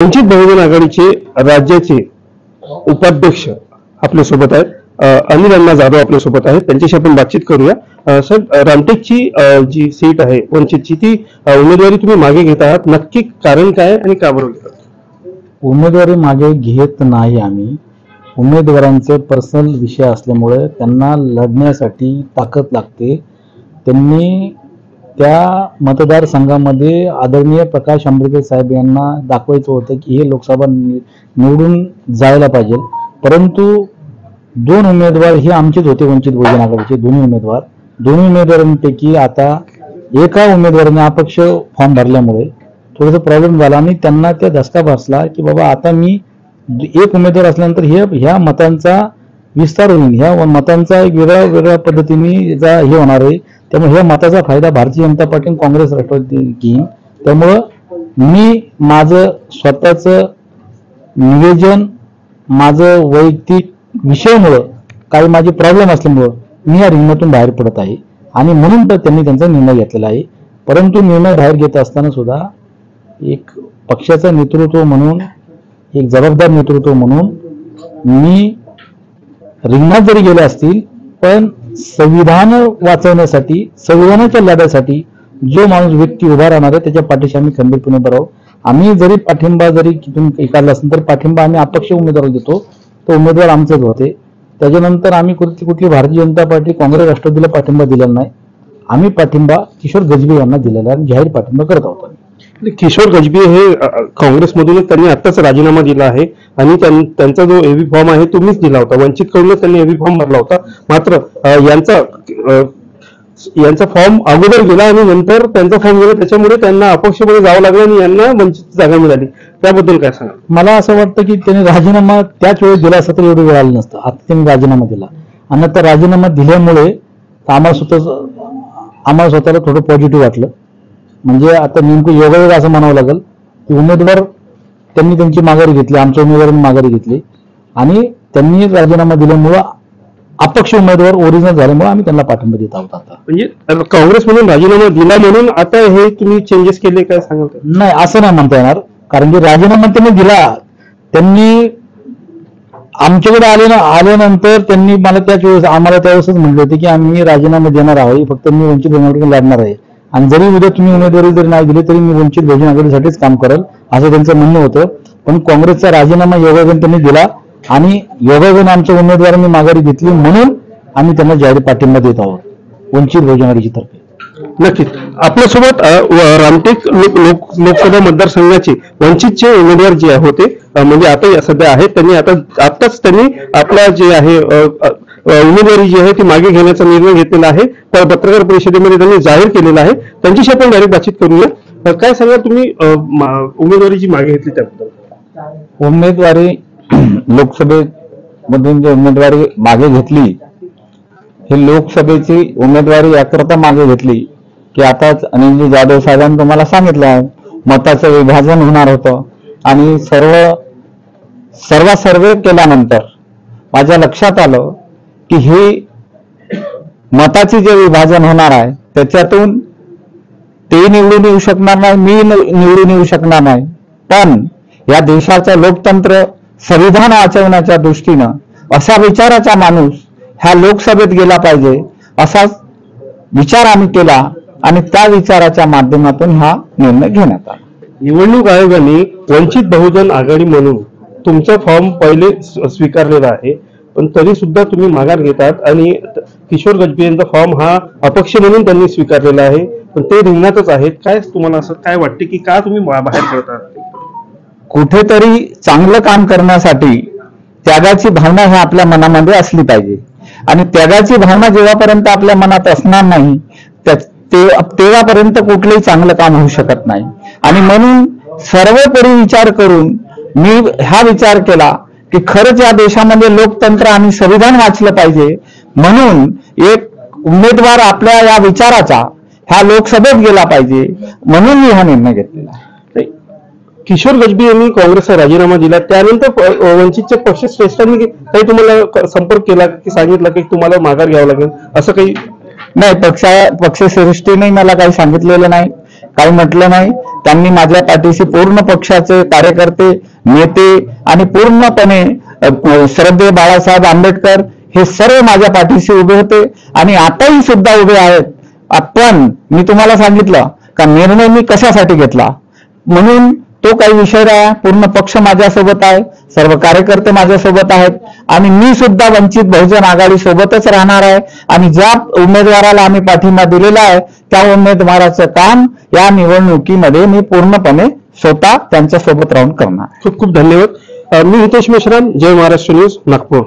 वंचित बहुजन आघाडीचे राज्याचे उपाध्यक्ष आपल्या सोबत आहेत. अनिल अण्णा जाधव आपल्या सोबत आहेत. त्यांच्याशी आपण बातचीत करूया. सर, रामटेकची जी सीट आहे वंचितची, ती उमेदवारी तुम्ही मागे घेत आहात, नक्की कारण काय आणि का बरं घेतात? उमेदवारी मागे घेत नाही. आम्ही उमेदवारांचे पर्सनल विषय असल्यामुळे त्यांना लढण्यासाठी ताकद लागते. त्यांनी त्या मतदारसंघामध्ये आदरणीय प्रकाश आंबेडकर साहेब यांना दाखवायचं होतं की हे लोकसभा निवडून जायला पाहिजे. परंतु दोन उमेदवार हे आमचेच होते, वंचित बहुजन आघाडीचे दोन्ही उमेदवारांपैकी आता एका उमेदवाराने अपक्ष फॉर्म भरल्यामुळे थोडासा प्रॉब्लेम झाला आणि त्यांना त्या धसका बसला की बाबा आता मी एक उमेदवार असल्यानंतर ह्या मतांचा विस्तार होईल, ह्या मतांचा एक वेगळ्या पद्धतीने हे होणार आहे. त्यामुळे ह्या मताचा फायदा भारतीय जनता पार्टी काँग्रेस राष्ट्रवादी घेईन. त्यामुळं मी माझं स्वतःचं नियोजन, माझं वैयक्तिक विषयामुळं काही माझे प्रॉब्लेम असल्यामुळं मी या रिंगणातून बाहेर पडत आहे आणि म्हणून तर त्यांनी त्यांचा निर्णय घेतलेला आहे. परंतु निर्णय बाहेर घेत असताना सुद्धा एक पक्षाचं नेतृत्व म्हणून, एक जबाबदार नेतृत्व म्हणून मी रिंगणात जरी गेले असतील, पण संविधान वाचवण्यासाठी, संविधानाच्या लढ्यासाठी जो माणूस व्यक्ती उभा राहणार आहे त्याच्या पाठीशी आम्ही खंबीरपणे उभा राहू. आम्ही जरी पाठिंबा जरी काढला असेल तर पाठिंबा आम्ही अपक्ष उमेदवार देतो. तो उमेदवार आमचेच होते. त्याच्यानंतर आम्ही कुठली भारतीय जनता पार्टी, काँग्रेस राष्ट्रवादीला पाठिंबा दिलेला नाही. आम्ही पाठिंबा किशोर गजबे यांना दिलेला आहे, जाहीर पाठिंबा करत आहोत. किशोर गजबे हे काँग्रेसमधूनच त्यांनी आत्ताच राजीनामा दिला आहे आणि त्यांचा जो एव्ही फॉर्म आहे तुम्हीच दिला होता. वंचित कडूनच त्यांनी एव्ही फॉर्म भरला होता. मात्र यांचा फॉर्म अगोदर गेला आणि नंतर त्यांचा फॉर्म गेला, त्याच्यामुळे त्यांना अपक्षमध्ये जावं लागलं आणि यांना वंचित जागा मिळाली. त्याबद्दल काय सांगा? मला असं वाटतं की त्यांनी राजीनामा त्याच वेळेस दिला असता तर एवढं वेळ आलं नसतं. आता त्यांनी राजीनामा दिला आणि आता राजीनामा दिल्यामुळे आम्हाला स्वतःला थोडं पॉझिटिव्ह वाटलं. म्हणजे आता नेमकं योगायोग असं म्हणावं लागेल की उमेदवार त्यांनी त्यांची माघारी घेतली, आमच्या उमेदवारांनी माघारी घेतली आणि त्यांनी राजीनामा दिल्यामुळं अपक्ष उमेदवार ओरिजिनल झाल्यामुळे आम्ही त्यांना पाठिंबा देत आहोत. आता म्हणजे काँग्रेस म्हणून राजीनामा दिला म्हणून आता हे तुम्ही चेंजेस केले काय सांगाल? नाही, असं नाही म्हणता येणार. कारण की राजीनामा त्यांनी दिला, त्यांनी आमच्याकडे आल्यानंतर त्यांनी मला आम्हाला त्यावेळेसच म्हटले होते की आम्ही राजीनामा देणार आहोत, फक्त मी वंचित बहुजन आघाडीकडून लढणार आहे आणि जरी उद्या तुम्ही उमेदवारी जरी नाही दिली तरी मी वंचित बहुजन आघाडीसाठीच काम करेल, असं त्यांचं म्हणणं होतं. पण काँग्रेसचा राजीनामा योगायोगाने त्यांनी दिला आणि योगायोगाने आमच्या उमेदवारांनी माघारी घेतली म्हणून आम्ही त्यांना जाहीर पाठिंबा देत आहोत वंचित बहुजन आघाडीच्या तर्फे. नक्कीच. आपल्यासोबत रामटेक लोकसभा मतदारसंघाचे वंचितचे उमेदवार जे होते, म्हणजे आता सध्या आहेत, त्यांनी आताच त्यांनी आपला जे आहे उमेदवारी जी आहे ती मागे घेण्याचा निर्णय घेतलेला आहे. पत्रकार परिषदेमध्ये त्यांनी जाहीर केलेला आहे. त्यांच्याशी आपण डायरेक्ट बातचीत करूया. काय सांगा तुम्ही उमेदवारी जी मागे घेतली त्याबद्दल? उमेदवारी लोकसभेमधून जी उमेदवारी मागे घेतली, ही लोकसभेची उमेदवारी याकरता मागे घेतली की आताच अनिल जाधव साहेबांनी तुम्हाला सांगितलं आहे मताचं विभाजन होणार होतं आणि सर्वे केल्यानंतर माझ्या लक्षात आलं की ही मताची जे विभाजन होणार आहे त्याच्यातून ते निवडून येऊ शकणार नाही, मी निवडून येऊ शकणार नाही. पण या देशाचं लोकतंत्र, संविधान वाचवण्याच्या दृष्टीनं अशा विचाराचा माणूस ह्या लोकसभेत गेला पाहिजे असा विचार आम्ही केला आणि त्या विचाराच्या माध्यमातून हा निर्णय घेण्यात आला. निवडणूक आयोगाने वंचित बहुजन आघाडी म्हणून तुमचा फॉर्म पहिले स्वीकारलेला आहे, पण तरी सुद्धा तुम्ही माघार घेतात आणि किशोर गजबे यांचा फॉर्म हा अपक्ष म्हणून त्यांनी स्वीकारलेला आहे, पण ते रिंगणातच आहेत. काय तुम्हाला असं काय वाटते की का तुम्ही बाहेर पडतात? कुठेतरी चांगलं काम करण्यासाठी त्यागाची भावना ही आपल्या मनामध्ये असली पाहिजे आणि त्यागाची भावना जेव्हापर्यंत आपल्या मनात असणार नाही तेव्हापर्यंत कुठलंही चांगलं काम होऊ शकत नाही. आणि म्हणून सर्वोपरी विचार करून मी हा विचार केला की खरंच या देशामध्ये लोकतंत्र आणि संविधान वाचलं पाहिजे, म्हणून एक उमेदवार आपल्या या विचाराचा ह्या लोकसभेत गेला पाहिजे, म्हणून मी हा निर्णय घेतलेला. किशोर गजबे यांनी काँग्रेसचा राजीनामा दिला, त्यानंतर वंचितच्या पक्षश्रेष्ठांनी काही तुम्हाला संपर्क केला की सांगितलं की तुम्हाला माघार घ्यावं लागेल असं काही? नाही, पक्षश्रेष्ठीने मला काही सांगितलेलं नाही. काही म्हटलं नाही. त्यांनी माझ्या पाठीशी पूर्ण पक्षाचे कार्यकर्ते, नेते आणि पूर्णपणे श्रद्धेय बाळासाहेब आंबेडकर हे सर्व माझ्या पाठीशी उभे होते आणि आताही सुद्धा उभे आहेत. पण मी तुम्हाला सांगितलं का निर्णय मी कशासाठी घेतला, म्हणून तो काही विषय नाही. पूर्ण पक्ष माझ्यासोबत आहे, सर्व कार्यकर्ते माझ्यासोबत आहेत आणि मी सुद्धा वंचित बहुजन आघाडी सोबतच राहणार आहे. आणि ज्या उमेदवाराला आम्ही पाठिंबा दिलेला आहे त्या उमेदवाराचं काम या निवडणुकीमध्ये मी पूर्णपणे स्वतः त्यांच्या सोबत राहून करणार. खूप खूप धन्यवाद. मी हितेश मेश्राम, जय महाराष्ट्र न्यूज, नागपूर.